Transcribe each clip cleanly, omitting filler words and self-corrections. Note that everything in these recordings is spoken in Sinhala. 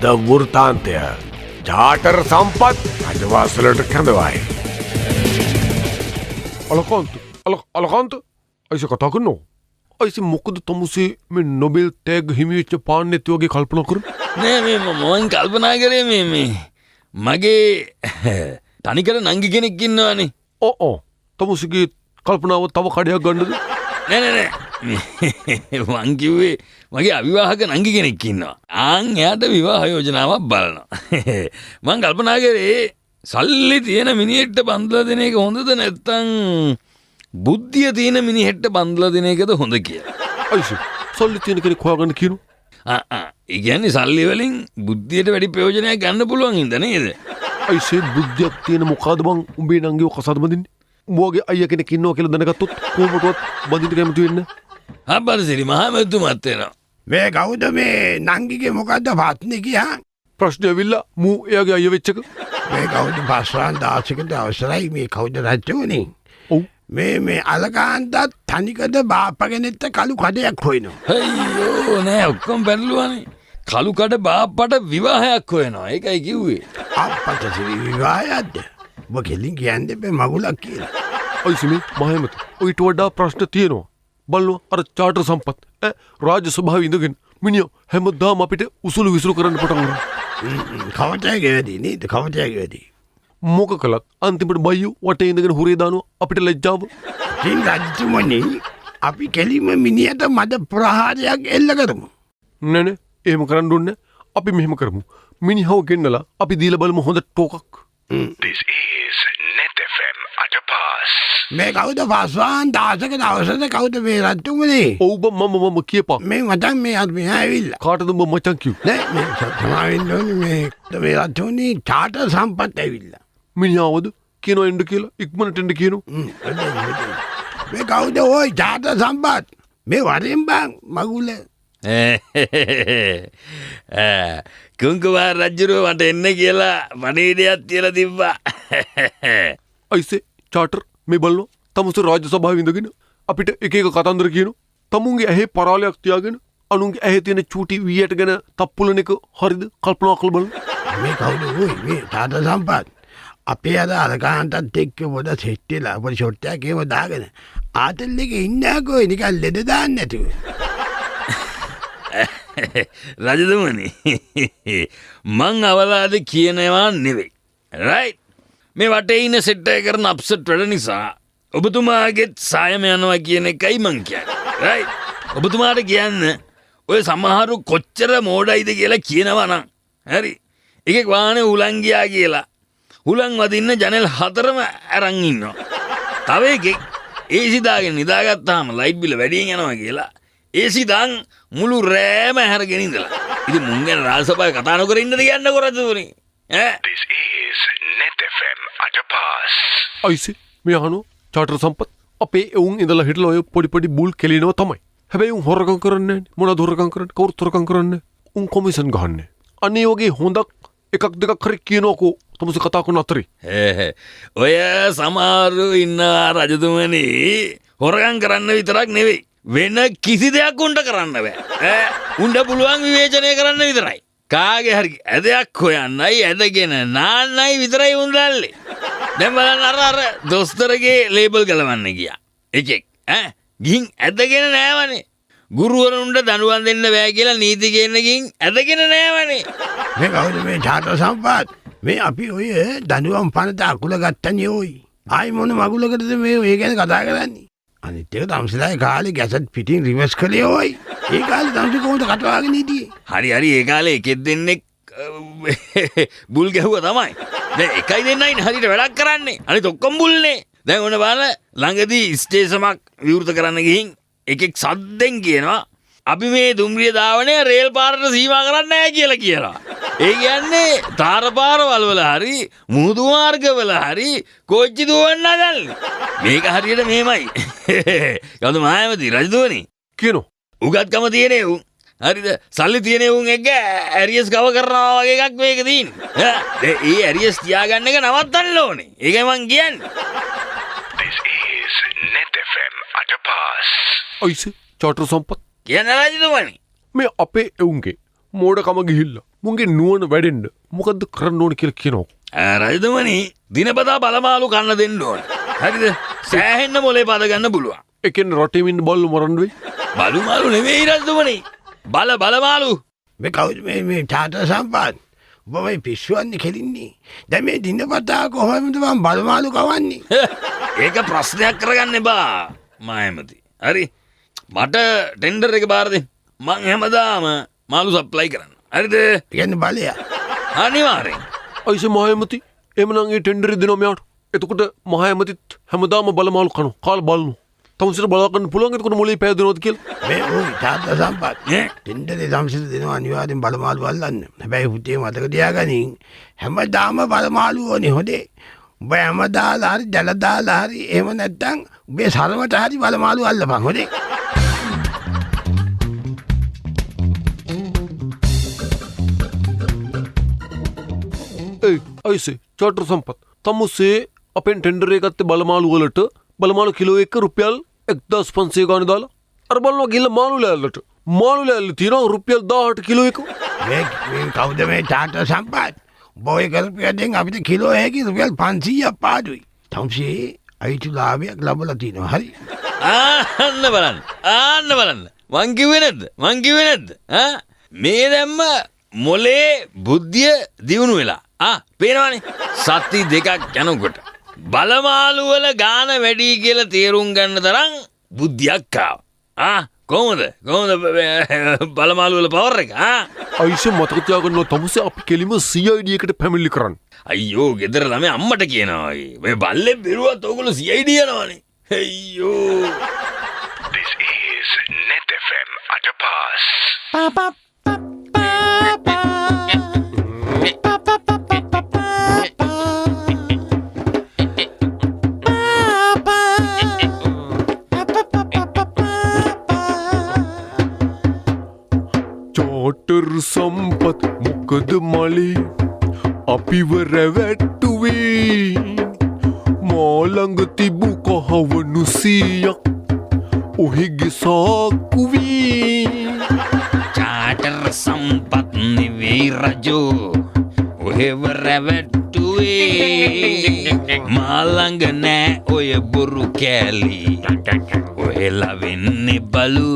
අද වෘතාන්තය ජාටර් සම්පත් අජවාසලට කැඳවයි. අලකාන්ත අයිස කතා කරනවා. අයිස මොකද තමුසේ මේ නොබෙල් තෑග් හිමිවෙච්ච පාන්න ඇති වගේ කල්පනා කර නෑ මේ මම කල්පනා කරේ මේ මගේ තනිකර නංගි කෙනෙක් ඉන්නවානේ. ඕ තමුසගේ කල්පනාව තව කඩයක් ගන්නද? නෑ මං කිව්වේ මගේ අවිවාහක නංගි කෙනෙක් ඉන්නවා. ආන් එයාට විවාහ යෝජනාවක් බලනවා. මං කල්පනා කරේ සල්ලි තියෙන මිනිහෙක්ට බඳලා දෙන එක හොඳද නැත්නම් බුද්ධිය තියෙන මිනිහෙක්ට බඳලා දෙන එකද හොඳ කියලා. අයිස සල්ලි තියෙන කෙනෙක් හොයාගන්න කියනු. ඒ කියන්නේ සල්ලි වලින් බුද්ධියට වැඩි ප්‍රයෝජනයක් ගන්න පුළුවන් හින්දා නේද? අයිසේ බුද්ධියක් තියෙන මොකද බං උඹේ නංගිව කසාද බඳින්නේ? උඹගේ අයියා කෙනෙක් ඉන්නවා කියලා දැනගත්තොත් කොහොමදවත් බඳින්න කැමති වෙන්නේ? හබ්බරසිරි මහමැතිතුමත් වෙනවා. මේ කවුද මේ නංගිගේ මොකද්ද පත්නේ කියා? ප්‍රශ්නේ ඇවිල්ලා මූ එයාගේ අයියා වෙච්ච එක. මේ කවුද පස්වන් දාසකට අවසරයි මේ කවුද රජුනේ? ඔව් මේ අලකාන්තත් තනිකද බාප්පගෙනෙත් කළු කඩයක් හොයනවා. අයියෝ නෑ ඔක්කොම බැලුවානේ. කළු කඩ බාප්පට විවාහයක් හොයනවා. ඒකයි කිව්වේ. අප්පට සිරි විවාහයක්ද? ඔබ කෙලින් කියන්නේ බෑ මගුලක් කියලා. අයිසමේ මහමෙත ඔයිට වඩා ප්‍රශ්න තියෙනවා. බලනවා අර චාටර් සම්පත් රාජ්‍ය සභාවේ ඉඳගෙන මිනිහ හැමදාම අපිට උසුළු විසුළු කරන්න පටන් ගන්නවා. කවටයගේ වැඩි නේද? කවටයගේ වැඩි. මොක කළත් අන්තිමට බයියෝ වටේ ඉඳගෙන හුරේ දානවා අපිට ලැජ්ජාව. ඉතින් රජතුමනි අපි කෙලින්ම මිනිහට මද ප්‍රහාරයක් එල්ල කරමු. නෑ එහෙම කරන්න ඕනේ. අපි මෙහෙම කරමු. මිනිහව ගෙන්නලා අපි දීලා බලමු හොඳ ටෝකක්. This is Net FM Atapas. මේ කවුද පස්වන් දාසක දවසද කවුද මේ රජතුමනි? ඔව් මම කියපා. මේ මචං මේ අද මෙහා ඇවිල්ලා. කාටද උඹ මචං කිව්වේ? නෑ මේ සමාවෙන්න ඕනේ මේ රජතුමනි චාටර් සම්පත් ඇවිල්ලා. මිනිහවද කියනවා එන්න කියලා ඉක්මනට එන්න කියනවා. මේ කවුද ඔය චාටර් සම්පත්? මේ වරෙන් බං මගුල. කුංකුමාර රජුරෝ මට එන්න කියලා පණිවිඩයක් තියලා තිබ්බා. අයිසේ චාටර් මේ බලනවා තමුසේ රාජ්‍ය සභාවේ ඉඳගෙන අපිට එක එක කතන්දර කියනවා. තමුන්ගේ ඇහි පරාලයක් තියාගෙන අනුන්ගේ ඇහි තියෙන චූටි වීයට ගැන තප්පුලන එක හරිද කල්පනා කරලා බලන්න. මේ කවුද ඔය මේ චාටර් සම්පත්? අපේ අද අලකාන්තත් එක්ක පොඩ සෙට් වෙලා පොඩි ෂොට් එකක් එහෙම දාගෙන ආතල් එකේ ඉන්නකෝ නිකන් ලෙඩ දාන්න නැතුව. රජතුමනි මං අවලාද කියනවා නෙවෙයි. රයිට් මේ වටේ ඉන්න සෙට් එක කරන අප්සෙට් වැඩ නිසා ඔබතුමාගෙත් සායම යනවා කියන එකයි මං කියන්නේ. රයිට් ඔබතුමාට කියන්න ඔය සමහරු කොච්චර මෝඩයිද කියලා කියනවා නම් හරි එකෙක් වාහනේ උලන් ගියා කියලා හුලං වදින්න ජනෙල් 4ම අරන් ඉන්නවා. තව එකෙක් AC දාගෙන නිදාගත්තාම ලයිට් බිල වැඩියෙන් යනවා කියලා AC දාන් මුළු රෑම හැරගෙන ඉඳලා. ඉතින් මුන් ගැන රාජසභාවේ කතා නොකර ඉන්නද කියන්නකො රජතුමනි. This is Net FM Atapas. අයිසේ මේ අහනවා චාටර් සම්පත් අපේ එවුන් ඉඳලා හිටලා ඔය පොඩි බුල් කෙලිනවා තමයි. හැබැයි උන් හොරකම් කරන්නේ නැහැ. මොනවද හොරකම් කරන්නේ? කවුරුත් හොරකම් කරන්නේ. උන් කොමිෂන් ගහන්නේ. අනේ වගේ හොඳක් එකක් දෙකක් හරි කියනකො තමුසේ කතා කරන අතරේ. ඔය සමහරු ඉන්නවා රජතුමනි හොරකම් කරන්න විතරක් නෙවෙයි වෙන කිසි දෙයක් උන්ට කරන්න බෑ. උන්ට පුළුවන් විවේචනය කරන්න විතරයි. කාගේ හරි ඇදයක් හොයන්නයි ඇදගෙන නාන්නයි විතරයි උන් දැල්ලේ. දැන් බලන්න අර දොස්තරගේ ලේබල් ගලවන්න ගියා. එකෙක් ගිහින් ඇදගෙන නෑවනේ. ගුරුවරුන්ට දඬුවම් දෙන්න බෑ කියලා නීතිඥයෙක් ගිහින් ඇදගෙන නෑවනේ. මේ කවුද මේ චාටර් සම්පත්? මේ අපි ඔය දඬුවම් පනත අකුල ගත්තනේ ඔයි. ආයි මොන මගුලකටද මේ ඔය ගැන කතා කරන්නේ? අනිත් එක තමසලාගේ කාලේ ගැසට් පිටින් රිවර්ස් කළේ ඔයි. ඒ කාලේ තමසි කොහොමද කටවාගෙන හිටියේ? හරි ඒ කාලේ එකෙක් දෙන්නෙක් බුල් ගැහුවා තමයි. දැන් එකයි දෙන්නයි හරියට වැඩක් කරන්නේ. අනිත් ඔක්කොම බුල්නේ. දැන් ඔන්න බලන්න ළඟදී ස්ටේෂමක් විවෘත කරන්න ගිහින් එකෙක් සද්දෙන් කියනවා අපි මේ දුම්රිය ධාවනය රේල් පාරට සීමා කරන්නේ නැහැ කියලා කියනවා. ඒ කියන්නේ තාර පාරවල් වල හරි මුහුදු මාර්ගවල හරි කෝච්චි දුවන්න හදන්නේ. මේක හරියට මෙහෙමයි. කවුද මහමැති රජතුමනි? කියනවා. උගත්කම තියෙන උන්. හරිද? සල්ලි තියෙන උන් එක්ක ඇරියස් කව කරනවා වගේ එකක් මේක තියෙන්නේ. ඒ ඇරියස් තියාගන්න එක නවත්තන්න ඕනේ. ඒකයි මං කියන්නේ. This is Net FM Atapas. අයිසේ චාටර් සම්පත් කියන රජතුමනි මේ අපේ එවුන්ගේ මෝඩකම ගිහිල්ලා මුන්ගේ නුවණ වැඩෙන්න මොකද්ද කරන්න ඕන කියලා කියනවා. රජතුමනි දිනපතා බලමාලු කන්න දෙන්න ඕන. හරිද? සෑහෙන්න මොලේ පද ගන්න පුළුවන්. ඒ කියන්නේ රටේ ඉන්න බල්ලු මරන්න වෙයි. බලුමාලු නෙවෙයි රජතුමනි. බලමාලු. මේ කවුද මේ චාටර් සම්පත්? ඔබ මේ පිස්සුවන්නේ කෙලින්නේ. දැන් මේ දිනපතා කොහොමද මම බලමාලු කවන්නේ? ඒක ප්‍රශ්නයක් කරගන්න එපා මායමති. හරි මට ටෙන්ඩර් එක බාර දෙන්න. මං හැමදාම මාළු සප්ලයි කරන්න. හරිද? කියන්නේ බලය. අනිවාර්යෙන්. අයිස මහයමති එමනම් ඒ ටෙන්ඩර් දෙනවා මෙයාට. එතකොට මහයමතිත් හැමදාම බලමාලු කනවා. කාලා බලනවා. තමසිට බලා ගන්න පුළුවන් එතකොට මොලේ පෑදෙනවද කියලා. මේ ওই චාටර් සම්පත් ටෙන්ඩරේ තමසිට දෙනවා අනිවාර්යෙන් බලමාලු අල්ලන්න. හැබැයි පුතේ මතක තියාගනින් හැමදාම බලමාලු ඕනේ හොදේ. උඹ හැමදාලා හරි ජලදාලා හරි එහෙම නැත්නම් උඹේ සරමට හරි බලමාලු අල්ලපන් හොදේ. ඒ අයිසේ චාටර් සම්පත් තමුසේ අපෙන් ටෙන්ඩර් එක ගත්තේ බලමාලු වලට බලමාලු කිලෝ එක රුපියල් 1500 ගානේ දාලා අර බලනවා ගිහලා මාළු ලෑල්ලට මාළු ලෑල්ල තියෙනවා රුපියල් 18 කිලෝ එක. මේ කවුද මේ චාටර් සම්පත්? බොයි කරපියෙන් අපිට කිලෝ එකකින් රුපියල් 500ක් පාඩුයි. තමුසේ අයිතිලාභයක් ලැබලා තිනවා. හරි. ආන්න බලන්න. මං කිව්වේ නැද්ද? මේ දැම්ම මොලේ බුද්ධිය දියුණු වෙලා. පේනවනේ. සති දෙකක් යනකොට බලමාලු වල ගාන වැඩි කියලා තේරුම් ගන්න තරම් බුද්ධියක් ආවා. කොහොමද බලමාලු වල පවර් එක? අයිසේ මතක තියාගන්න තමුසේ අපි කෙලිම CID එකට පැමිණිලි කරන්න. අයියෝ ගෙදර ළමයි අම්මට කියනවා මේ බල්ලේ බිරුවත් ඕගොල්ලෝ CID යනවනේ. අයියෝ. This is Net FM at a pass. චාටර් සම්පත් මොකද මලේ අපිව රැවැට්ටුවේ මාළඟ තිබු කහවණු 100ක් ඔහෙගේ සාක්කුවී. චාටර් සම්පත් නෙවෙයි රජෝ ඔහෙව රැවැට්ටුවේ මාළඟ නෑ ඔය බොරු කෑලි ඔහෙලා වෙන්නේ බලු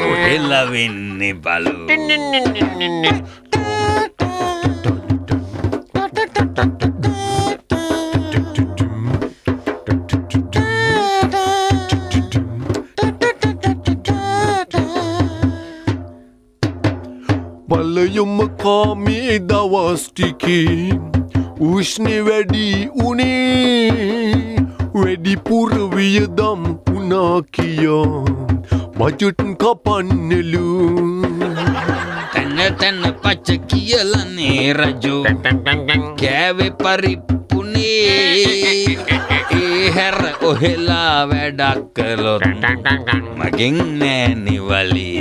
ඔහෙලා වෙන්නේ බලු. බලයම කාමේ දවස් ටිකේ උෂ්ණේ වැඩි උනේ වැඩිපුර වියදම් වුණා කියා බජට් කපන්නලු. තන පච්ච කියලනේ රජෝ කෑවේ පරිප්පුනේ ඒ හැර ඔහෙලා වැඩක් කළොත් මගෙන් නෑ නිවලි.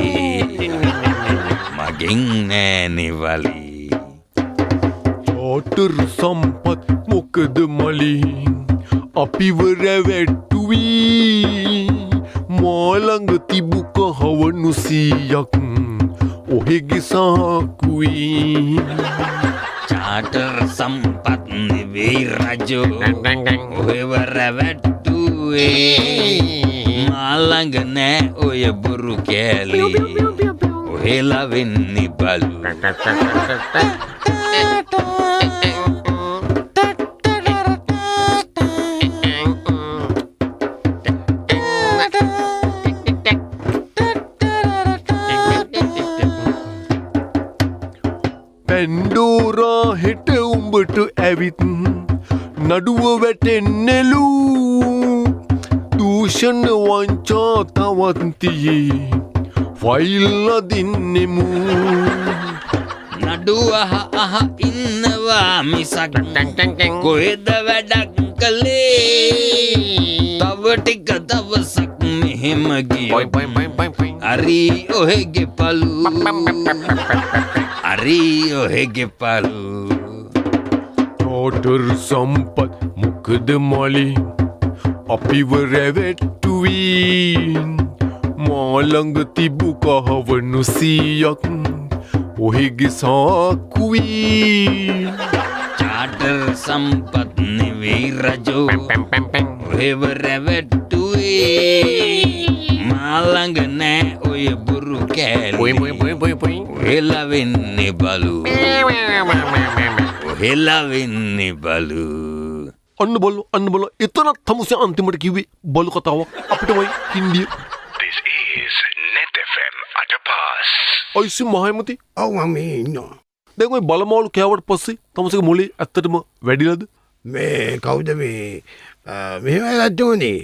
චාටර් සම්පත් මොකද මලී අපිව රැවැට්ටුවී මාළඟ තිබු කහවණු 100ක් ඔහෙගේ සාක්කුවී. චාටර් සම්පත් නෙවෙයි රජෝ ඔහෙව රැවැට්ටුවේ මාළඟ නෑ ඔය බොරු කෑලි ඔහෙලා වෙන්නේ බලු. පැන්ඩෝරා හෙට උඹට ඇවිත් නඩුව වැටෙන්නලු දූෂණ වංචා තවන්තියේ ෆයිල් අදින්නෙමු. නඩුව අහ ඉන්නවා මිසක් කොහෙද වැඩක් කළේ. තව ටික දවසක් මෙහෙම ගියොත් හරි ඔහෙගේ පලු. චාටර් සම්පත් මොකද මලේ අපිව රැවැට්ටුවී මාළඟ තිබු කහවණු 100ක් ඔහිගේ සාකුවී චාටර් සම්පත් නෙවෙයි රජෝ ඔහෙව රැවට්ටුවේ මාළඟ නෑ ඔය බුරු කෑලි ඔහෙලා වෙන්නේ බලු ඔහෙලා වෙන්නේ බලු අන්න බලෝ එතනත් තමුසේ අන්තිමට කිව්වේ බලු කතාවක් අපිටමයි හින්දිය This is Net FM Atapas. අයිසි මහයමති ඔව් මම ඉන්නවා. දැන් ඔය බලමාලු කෑවට පස්සේ තමුසේගේ මොලේ ඇත්තටම වැඩිලාද මේ කවුද මේ මෙහෙම රජෝනේ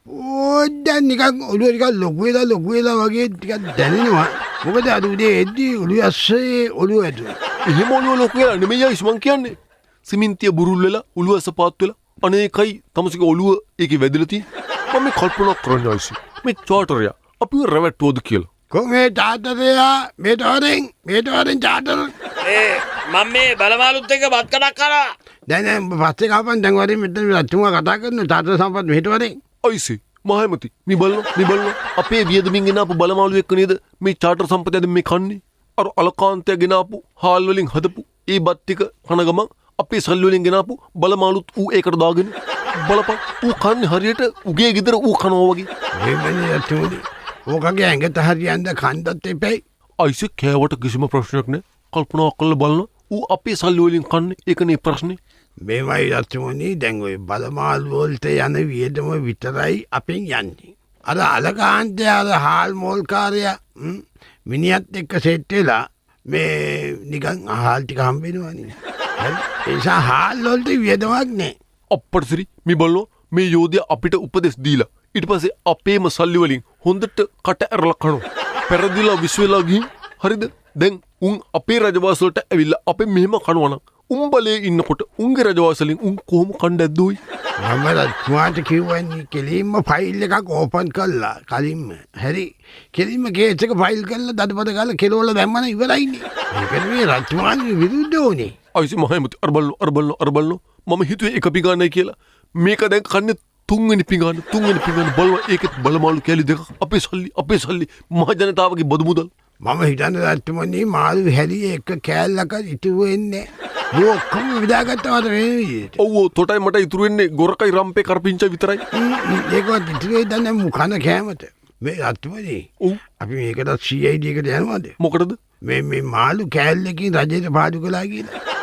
ඕඩන් නිකන් ඔළුව නිකන් ලොකු වෙලා වගේ ටිකක් දැනෙනවා. මොකද අද උදේ එද්දි ඔළුව ඇස්සේ ඔළුව ඇදුවා. එහෙම ඔළුව ලොකු වෙලා නෙමෙයි අයිසි මං කියන්නේ සිමින්තිය බුරුල් වෙලා ඔළුව ඇසපාත් වෙලා අනේකයි තමුසේගේ ඔළුව ඒකේ වැදිලා තියෙන්නේ මම මේ කල්පනා කරන්නේ අයිසි මේ චාටරයා අපිව රැවට්ටුවද කියලා කොහේ තාත්තයා මේට වරෙන් චාටර් මම මේ බලමාලුත් එක්ක බත් කඩක් කරා දැන් පස්සේ කාපන් දැන් වරින් මෙතන රජතුමා කතා කරන තාත්ත සම්පත් මෙහෙට වරෙන් අයිසි මහයමති මේ බලන්න අපේ වියදමින් ගෙනාපු බලමාලු එක්ක නේද මේ චාටර් සම්පතයද මේ කන්නේ අර අලකාන්තය ගෙනාපු හාල් වලින් හදපු ඒ බත් ටික කන ගමන් අපේ සල්ලි වලින් ගෙනාපු බලමාලුත් ඌ ඒකට දාගෙන බලපන් ඌ කන්නේ හරියට උගේ ගෙදර ඌ කනවා වගේ මේ රජතුමනි ඕකගේ ඇඟට හරියන්ද කන්දත් එපැයි අයිසි කෑවට කිසිම ප්‍රශ්නයක් නෑ කල්පනා කරලා බලන්න ඌ අපේ සල්ලි වලින් කන්නේ ඒකනේ ප්‍රශ්නේ මේවයි රජතුමනි දැන් ඔය බලමාල් වලට යන වියදම විතරයි අපෙන් යන්නේ අර අලකාන්තය අර හාල් මෝල්කාරයා මිනිහත් එක්ක සෙට් වෙලා මේ නිකන් හාල් ටික හම්බ වෙනවනේ හරි ඒ නිසා හාල් වලට වියදමක් නෑ අප්පට සිරි මේ බලන්න මේ යෝධයා අපිට උපදෙස් දීලා ඊට පස්සේ අපේම සල්ලි වලින් හොඳට කට ඇරලා කනවා පෙරදිලා විශ්වෙලා ගිහින් හරිද දැන් උන් අපේ රජවාස වලට ඇවිල්ලා අපේ මෙහෙම කනවනම් උඹලේ ඉන්නකොට උන්ගේ රජවාස වලින් උන් කොහොම කණ්ඩැද්දෝයි මම රජතුමාට කිව්වන්නේ කෙලින්ම ෆයිල් එකක් ඕපන් කළා කලින්ම හරි කෙලින්ම කේස් එක ෆයිල් කරලා දඩපඩ ගාලා කෙලවල දැම්මම ඉවරයිනේ ඒකනේ මේ රජතුමාගේ විරුද්ධ ඕනේ අයිසි මහයමති අර බලන්න මම හිතුවේ එක පිඟානයි කියලා මේක දැන් කන්නේ තුන්වෙනි පිඟාන බලවා ඒකෙත් බලමාලු කැලි දෙකක් අපේ සල්ලි මහ ජනතාවගේ බදු මුදල් මම හිතන්නේ රජතුමනි මාළු හැලි එක කෑල්ලක ඉතුරු වෙන්නේ නෑ ඔක්කොම විදාගත්තවට වෙන විදිහට ඔව් තොටයි මට ඉතුරු වෙන්නේ ගොරකයි රම්පේ කරපිංච විතරයි ඒකවත් ඉතුරු වෙන්නේ මුඛන කෑමට මේ රජතුමනි ඔව් අපි මේකට CID එකට යනවාද මොකටද මේ මාළු කෑල්ලකින් රජයට පාඩු කළා කියලා